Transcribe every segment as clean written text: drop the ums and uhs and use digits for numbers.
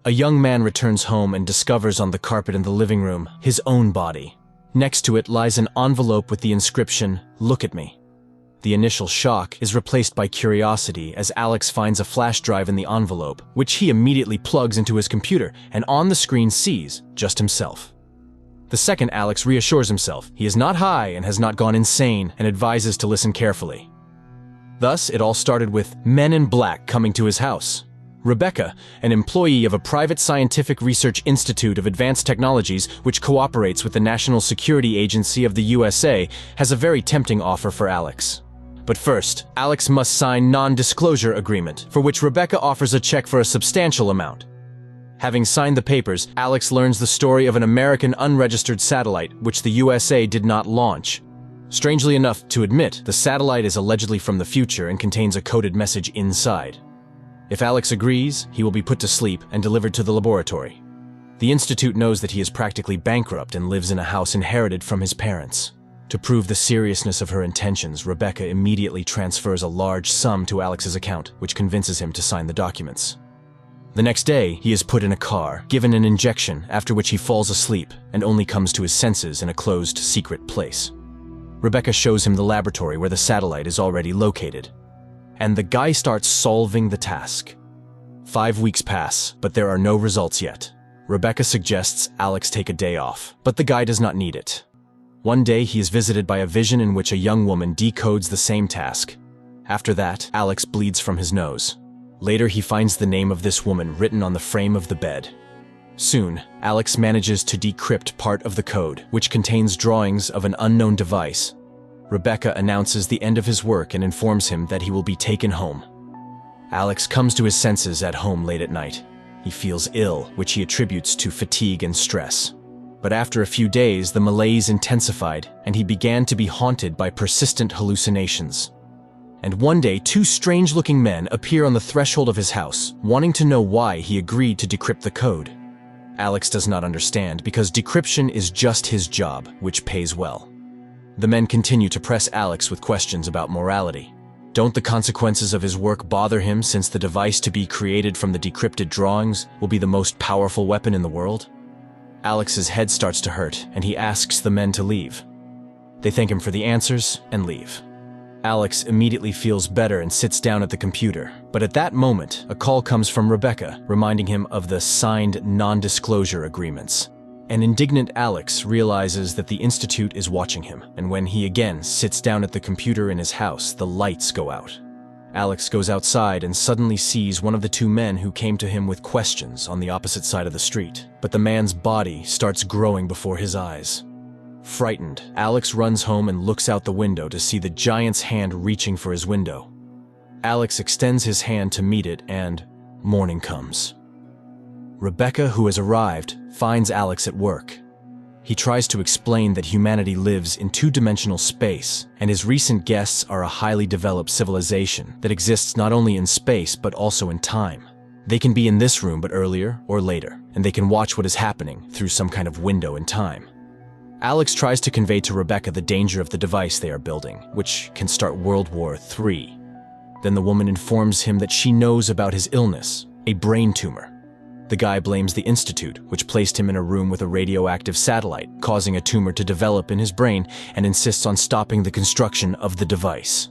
A young man returns home and discovers on the carpet in the living room his own body. Next to it lies an envelope with the inscription, "Look at me." The initial shock is replaced by curiosity as Alex finds a flash drive in the envelope, which he immediately plugs into his computer and on the screen sees just himself. The second Alex reassures himself he is not high and has not gone insane and advises to listen carefully. Thus, it all started with men in black coming to his house. Rebecca, an employee of a private scientific research institute of advanced technologies which cooperates with the National Security Agency of the USA, has a very tempting offer for Alex. But first, Alex must sign non-disclosure agreement, for which Rebecca offers a check for a substantial amount. Having signed the papers, Alex learns the story of an American unregistered satellite which the USA did not launch. Strangely enough to admit, the satellite is allegedly from the future and contains a coded message inside. If Alex agrees, he will be put to sleep and delivered to the laboratory. The institute knows that he is practically bankrupt and lives in a house inherited from his parents. To prove the seriousness of her intentions, Rebecca immediately transfers a large sum to Alex's account, which convinces him to sign the documents. The next day, he is put in a car, given an injection, after which he falls asleep and only comes to his senses in a closed, secret place. Rebecca shows him the laboratory where the satellite is already located. And the guy starts solving the task. 5 weeks pass, but there are no results yet. Rebecca suggests Alex take a day off, but the guy does not need it. One day, he is visited by a vision in which a young woman decodes the same task. After that, Alex bleeds from his nose. Later, he finds the name of this woman written on the frame of the bed. Soon, Alex manages to decrypt part of the code, which contains drawings of an unknown device. Rebecca announces the end of his work and informs him that he will be taken home. Alex comes to his senses at home late at night. He feels ill, which he attributes to fatigue and stress. But after a few days, the malaise intensified, and he began to be haunted by persistent hallucinations. And one day, 2 strange-looking men appear on the threshold of his house, wanting to know why he agreed to decrypt the code. Alex does not understand, because decryption is just his job, which pays well. The men continue to press Alex with questions about morality. Don't the consequences of his work bother him, since the device to be created from the decrypted drawings will be the most powerful weapon in the world? Alex's head starts to hurt, and he asks the men to leave. They thank him for the answers and leave. Alex immediately feels better and sits down at the computer. But at that moment, a call comes from Rebecca, reminding him of the signed non-disclosure agreements. An indignant Alex realizes that the institute is watching him, and when he again sits down at the computer in his house, the lights go out. Alex goes outside and suddenly sees one of the 2 men who came to him with questions on the opposite side of the street. But the man's body starts growing before his eyes. Frightened, Alex runs home and looks out the window to see the giant's hand reaching for his window. Alex extends his hand to meet it, and morning comes. Rebecca, who has arrived, finds Alex at work. He tries to explain that humanity lives in 2-dimensional space, and his recent guests are a highly developed civilization that exists not only in space but also in time. They can be in this room but earlier or later, and they can watch what is happening through some kind of window in time. Alex tries to convey to Rebecca the danger of the device they are building, which can start World War III. Then the woman informs him that she knows about his illness, a brain tumor. The guy blames the institute, which placed him in a room with a radioactive satellite, causing a tumor to develop in his brain, and insists on stopping the construction of the device.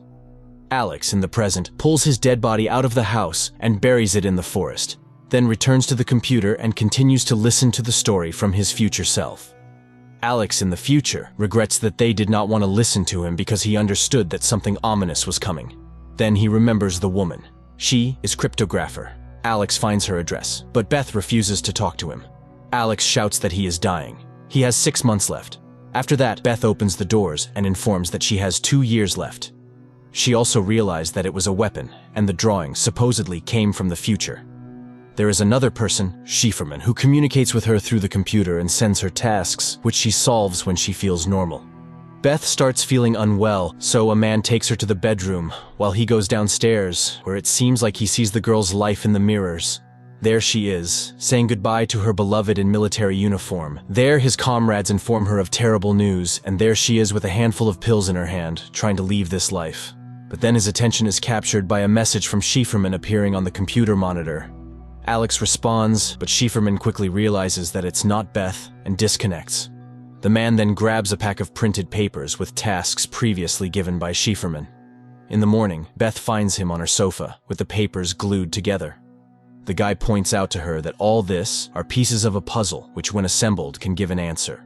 Alex, in the present, pulls his dead body out of the house and buries it in the forest, then returns to the computer and continues to listen to the story from his future self. Alex, in the future, regrets that they did not want to listen to him because he understood that something ominous was coming. Then he remembers the woman. She is cryptographer. Alex finds her address, but Beth refuses to talk to him. Alex shouts that he is dying. He has 6 months left. After that, Beth opens the doors and informs that she has 2 years left. She also realized that it was a weapon, and the drawing supposedly came from the future. There is another person, Schieferman, who communicates with her through the computer and sends her tasks, which she solves when she feels normal. Beth starts feeling unwell, so a man takes her to the bedroom, while he goes downstairs, where it seems like he sees the girl's life in the mirrors. There she is, saying goodbye to her beloved in military uniform. There his comrades inform her of terrible news, and there she is with a handful of pills in her hand, trying to leave this life. But then his attention is captured by a message from Schieferman appearing on the computer monitor. Alex responds, but Schieferman quickly realizes that it's not Beth and disconnects. The man then grabs a pack of printed papers with tasks previously given by Schieferman. In the morning, Beth finds him on her sofa with the papers glued together. The guy points out to her that all this are pieces of a puzzle which, when assembled, can give an answer.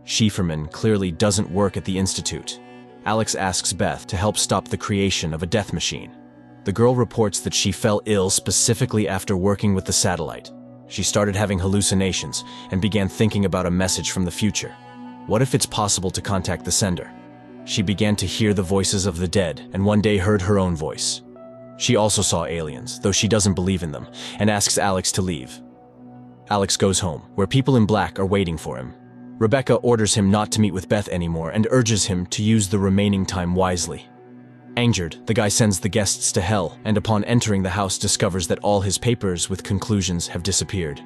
Schieferman clearly doesn't work at the Institute. Alex asks Beth to help stop the creation of a death machine. The girl reports that she fell ill specifically after working with the satellite. She started having hallucinations and began thinking about a message from the future. What if it's possible to contact the sender? She began to hear the voices of the dead and one day heard her own voice. She also saw aliens, though she doesn't believe in them, and asks Alex to leave. Alex goes home, where people in black are waiting for him. Rebecca orders him not to meet with Beth anymore and urges him to use the remaining time wisely. Angered, the guy sends the guests to hell, and upon entering the house discovers that all his papers with conclusions have disappeared.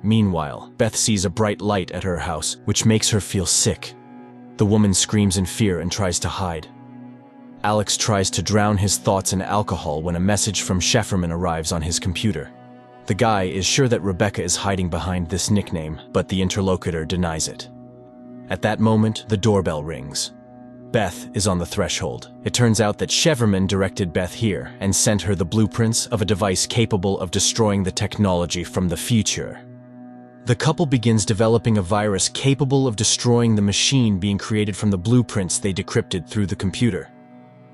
Meanwhile, Beth sees a bright light at her house, which makes her feel sick. The woman screams in fear and tries to hide. Alex tries to drown his thoughts in alcohol when a message from Schieferman arrives on his computer. The guy is sure that Rebecca is hiding behind this nickname, but the interlocutor denies it. At that moment, the doorbell rings. Beth is on the threshold. It turns out that Schieferman directed Beth here and sent her the blueprints of a device capable of destroying the technology from the future. The couple begins developing a virus capable of destroying the machine being created from the blueprints they decrypted through the computer.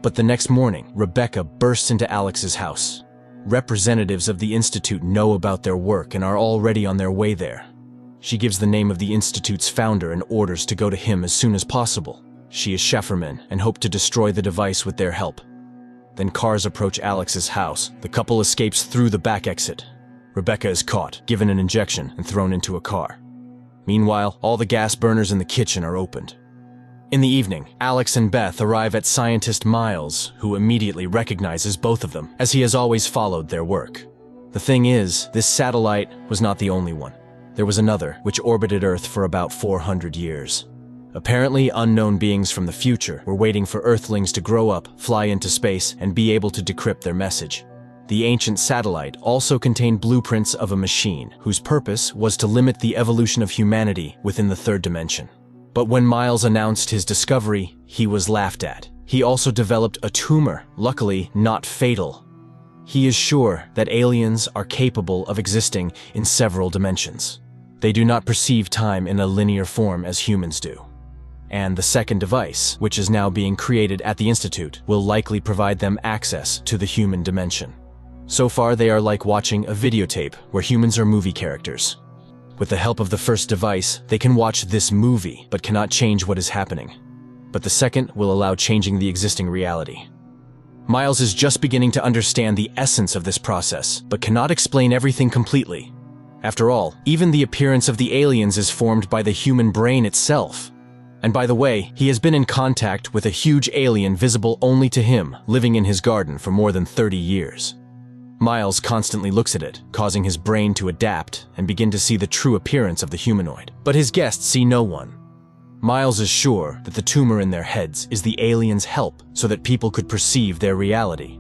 But the next morning, Rebecca bursts into Alex's house. Representatives of the Institute know about their work and are already on their way there. She gives the name of the Institute's founder and orders to go to him as soon as possible. She is Schieferman and hoped to destroy the device with their help. Then cars approach Alex's house. The couple escapes through the back exit. Rebecca is caught, given an injection, and thrown into a car. Meanwhile, all the gas burners in the kitchen are opened. In the evening, Alex and Beth arrive at scientist Miles, who immediately recognizes both of them, as he has always followed their work. The thing is, this satellite was not the only one. There was another, which orbited Earth for about 400 years. Apparently, unknown beings from the future were waiting for Earthlings to grow up, fly into space, and be able to decrypt their message. The ancient satellite also contained blueprints of a machine, whose purpose was to limit the evolution of humanity within the third dimension. But when Miles announced his discovery, he was laughed at. He also developed a tumor, luckily not fatal. He is sure that aliens are capable of existing in several dimensions. They do not perceive time in a linear form as humans do. And the second device, which is now being created at the Institute, will likely provide them access to the human dimension. So far, they are like watching a videotape where humans are movie characters. With the help of the first device, they can watch this movie, but cannot change what is happening. But the second will allow changing the existing reality. Miles is just beginning to understand the essence of this process, but cannot explain everything completely. After all, even the appearance of the aliens is formed by the human brain itself. And by the way, he has been in contact with a huge alien visible only to him, living in his garden for more than 30 years. Miles constantly looks at it, causing his brain to adapt and begin to see the true appearance of the humanoid. But his guests see no one. Miles is sure that the tumor in their heads is the aliens' help so that people could perceive their reality.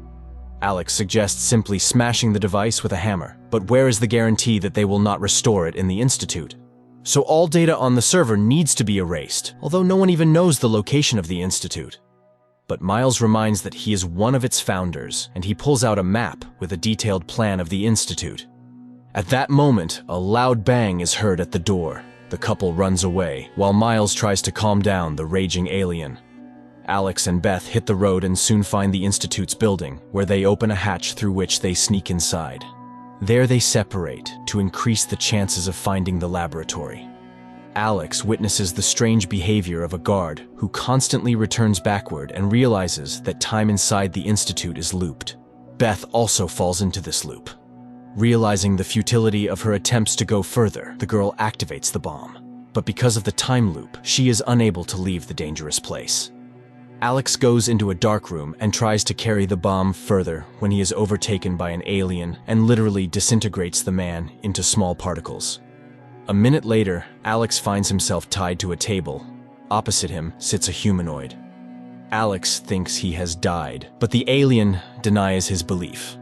Alex suggests simply smashing the device with a hammer, but where is the guarantee that they will not restore it in the Institute? So all data on the server needs to be erased, although no one even knows the location of the Institute. But Miles reminds that he is one of its founders, and he pulls out a map with a detailed plan of the Institute. At that moment, a loud bang is heard at the door. The couple runs away, while Miles tries to calm down the raging alien. Alex and Beth hit the road and soon find the Institute's building, where they open a hatch through which they sneak inside. There they separate to increase the chances of finding the laboratory. Alex witnesses the strange behavior of a guard who constantly returns backward and realizes that time inside the Institute is looped. Beth also falls into this loop. Realizing the futility of her attempts to go further, the girl activates the bomb. But because of the time loop, she is unable to leave the dangerous place. Alex goes into a dark room and tries to carry the bomb further when he is overtaken by an alien and literally disintegrates the man into small particles. A minute later, Alex finds himself tied to a table. Opposite him sits a humanoid. Alex thinks he has died, but the alien denies his belief.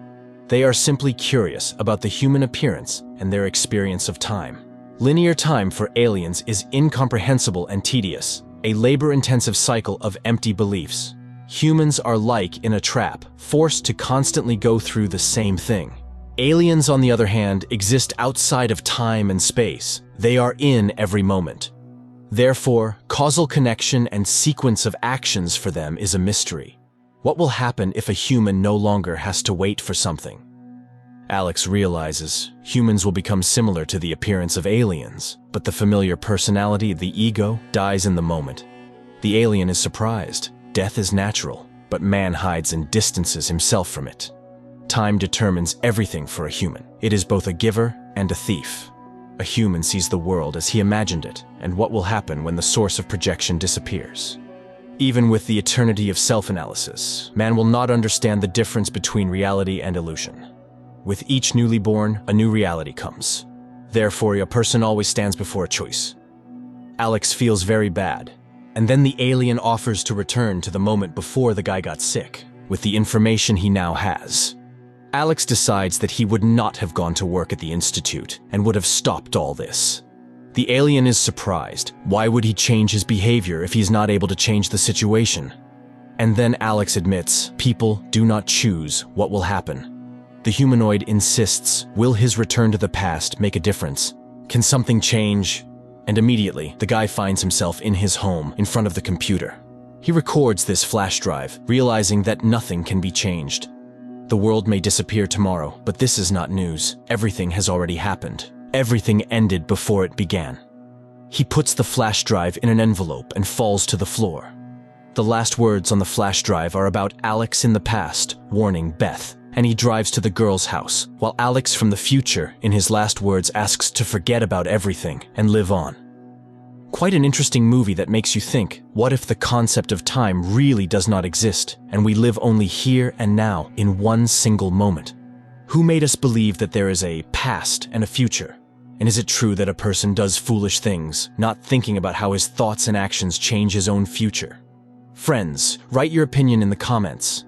They are simply curious about the human appearance and their experience of time. Linear time for aliens is incomprehensible and tedious, a labor-intensive cycle of empty beliefs. Humans are like in a trap, forced to constantly go through the same thing. Aliens, on the other hand, exist outside of time and space. They are in every moment. Therefore, causal connection and sequence of actions for them is a mystery. What will happen if a human no longer has to wait for something? Alex realizes humans will become similar to the appearance of aliens, but the familiar personality, the ego, dies in the moment. The alien is surprised. Death is natural, but man hides and distances himself from it. Time determines everything for a human. It is both a giver and a thief. A human sees the world as he imagined it, and what will happen when the source of projection disappears. Even with the eternity of self-analysis, man will not understand the difference between reality and illusion. With each newly born, a new reality comes. Therefore, a person always stands before a choice. Alex feels very bad, and then the alien offers to return to the moment before the guy got sick, with the information he now has. Alex decides that he would not have gone to work at the Institute and would have stopped all this. The alien is surprised. Why would he change his behavior if he's not able to change the situation? And then Alex admits, people do not choose what will happen. The humanoid insists, will his return to the past make a difference? Can something change? And immediately, the guy finds himself in his home, in front of the computer. He records this flash drive, realizing that nothing can be changed. The world may disappear tomorrow, but this is not news. Everything has already happened. Everything ended before it began. He puts the flash drive in an envelope and falls to the floor. The last words on the flash drive are about Alex in the past, warning Beth, and he drives to the girl's house, while Alex from the future, in his last words, asks to forget about everything and live on. Quite an interesting movie that makes you think, what if the concept of time really does not exist, and we live only here and now in one single moment? Who made us believe that there is a past and a future? And is it true that a person does foolish things, not thinking about how his thoughts and actions change his own future? Friends, write your opinion in the comments.